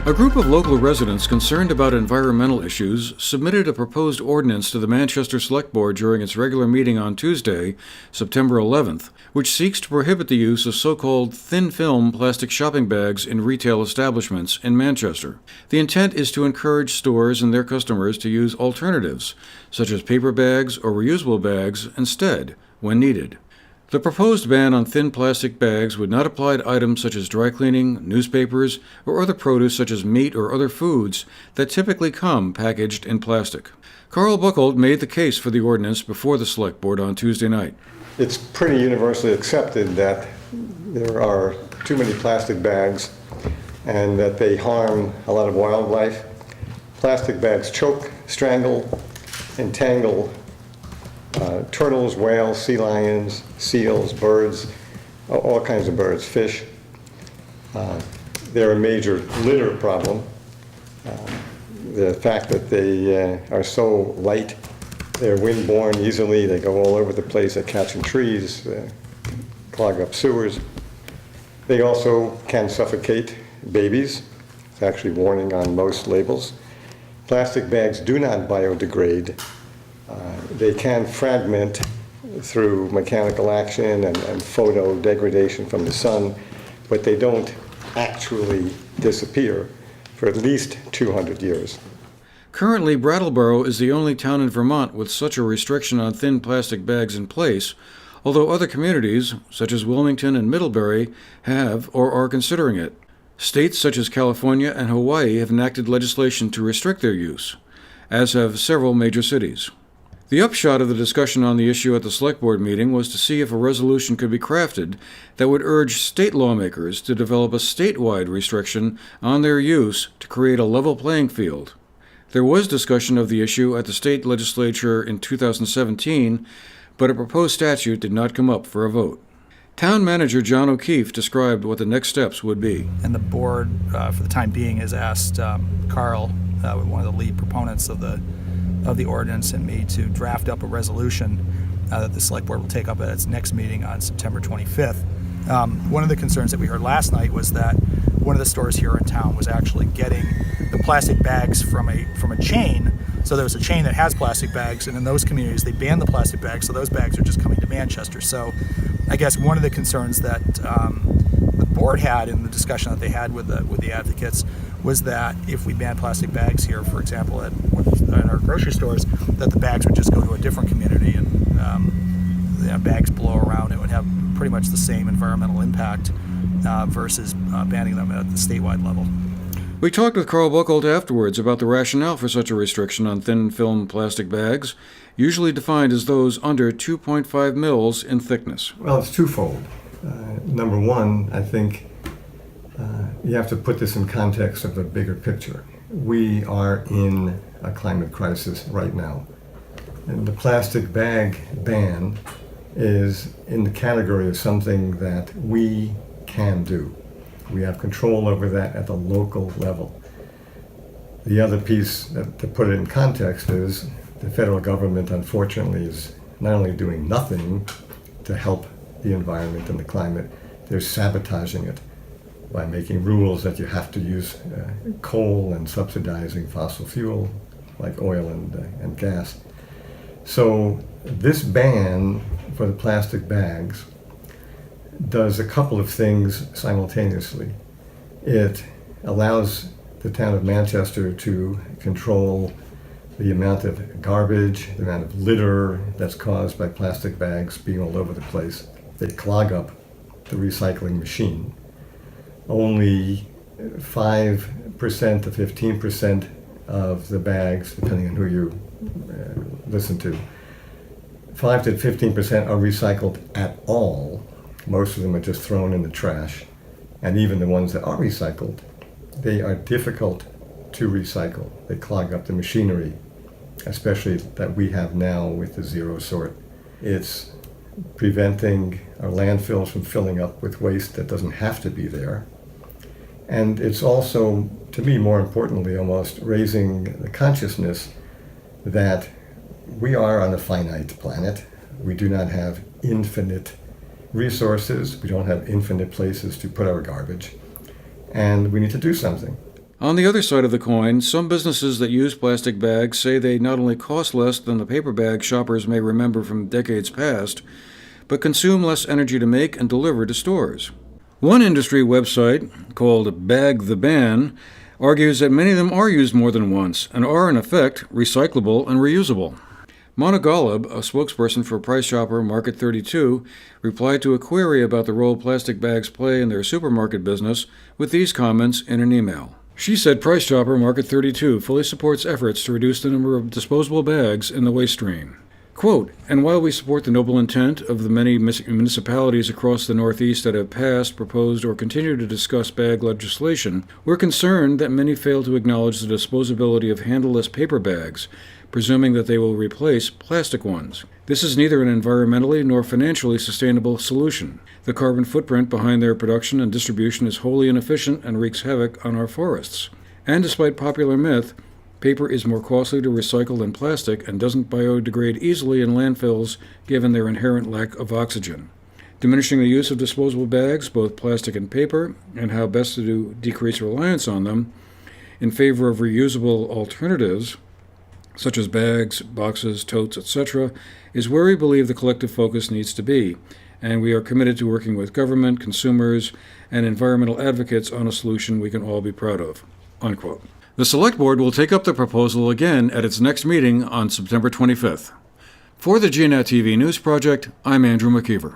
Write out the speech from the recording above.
A group of local residents concerned about environmental issues submitted a proposed ordinance to the Manchester Select Board during its regular meeting on Tuesday, September 11th, which seeks to prohibit the use of so-called thin-film plastic shopping bags in retail establishments in Manchester. The intent is to encourage stores and their customers to use alternatives, such as paper bags or reusable bags, instead, when needed. The proposed ban on thin plastic bags would not apply to items such as dry cleaning, newspapers, or other produce such as meat or other foods that typically come packaged in plastic. Carl Buchholz made the case for the ordinance before the Select Board on Tuesday night. It's pretty universally accepted that there are too many plastic bags and that they harm a lot of wildlife. Plastic bags choke, strangle, entangle turtles, whales, sea lions, seals, birds, all kinds of birds, fish. They're a major litter problem. The fact that they are so light, they're windborne easily, they go all over the place, they catch in trees, clog up sewers. They also can suffocate babies. It's actually warning on most labels. Plastic bags do not biodegrade. They can fragment through mechanical action and photo degradation from the sun, but they don't actually disappear for at least 200 years. Currently, Brattleboro is the only town in Vermont with such a restriction on thin plastic bags in place, although other communities, such as Wilmington and Middlebury, have or are considering it. States such as California and Hawaii have enacted legislation to restrict their use, as have several major cities. The upshot of the discussion on the issue at the Select Board meeting was to see if a resolution could be crafted that would urge state lawmakers to develop a statewide restriction on their use to create a level playing field. There was discussion of the issue at the state legislature in 2017, but a proposed statute did not come up for a vote. Town Manager John O'Keefe described what the next steps would be. And the board, for the time being, has asked Carl, one of the lead proponents of the ordinance, and me to draft up a resolution that the Select Board will take up at its next meeting on September 25th. One of the concerns that we heard last night was that one of the stores here in town was actually getting the plastic bags from a chain. So there was a chain that has plastic bags, and in those communities they banned the plastic bags, so those bags are just coming to Manchester. So I guess one of the concerns that the board had in the discussion that they had with the advocates was that if we ban plastic bags here, for example, in our grocery stores, that the bags would just go to a different community and bags blow around. It would have pretty much the same environmental impact versus banning them at the statewide level. We talked with Carl Buchholz afterwards about the rationale for such a restriction on thin film plastic bags, usually defined as those under 2.5 mils in thickness. Well, it's twofold. Number one, I think you have to put this in context of the bigger picture. We are in a climate crisis right now. And the plastic bag ban is in the category of something that we can do. We have control over that at the local level. The other piece, to put it in context, is the federal government, unfortunately, is not only doing nothing to help the environment and the climate, they're sabotaging it by making rules that you have to use coal and subsidizing fossil fuel like oil and gas. So this ban for the plastic bags does a couple of things simultaneously. It allows the town of Manchester to control the amount of garbage, the amount of litter that's caused by plastic bags being all over the place. They clog up the recycling machine. Only 5% to 15% of the bags, depending on who you listen to, 5 to 15% are recycled at all. Most of them are just thrown in the trash. And even the ones that are recycled, they are difficult to recycle. They clog up the machinery, especially that we have now with the zero sort. It's preventing our landfills from filling up with waste that doesn't have to be there. And it's also, to me, more importantly, almost raising the consciousness that we are on a finite planet. We do not have infinite resources. We don't have infinite places to put our garbage. And we need to do something. On the other side of the coin, some businesses that use plastic bags say they not only cost less than the paper bag shoppers may remember from decades past, but consume less energy to make and deliver to stores. One industry website, called Bag the Ban, argues that many of them are used more than once and are, in effect, recyclable and reusable. Mona Golub, a spokesperson for price shopper Market 32, replied to a query about the role plastic bags play in their supermarket business with these comments in an email. She said price shopper Market 32 fully supports efforts to reduce the number of disposable bags in the waste stream. Quote, and while we support the noble intent of the many municipalities across the Northeast that have passed, proposed, or continue to discuss bag legislation, we're concerned that many fail to acknowledge the disposability of handleless paper bags, presuming that they will replace plastic ones. This is neither an environmentally nor financially sustainable solution. The carbon footprint behind their production and distribution is wholly inefficient and wreaks havoc on our forests. And despite popular myth, paper is more costly to recycle than plastic and doesn't biodegrade easily in landfills given their inherent lack of oxygen. Diminishing the use of disposable bags, both plastic and paper, and how best to decrease reliance on them in favor of reusable alternatives, such as bags, boxes, totes, etc., is where we believe the collective focus needs to be, and we are committed to working with government, consumers, and environmental advocates on a solution we can all be proud of." Unquote. The Select Board will take up the proposal again at its next meeting on September 25th. For the GNAT-TV News Project, I'm Andrew McKeever.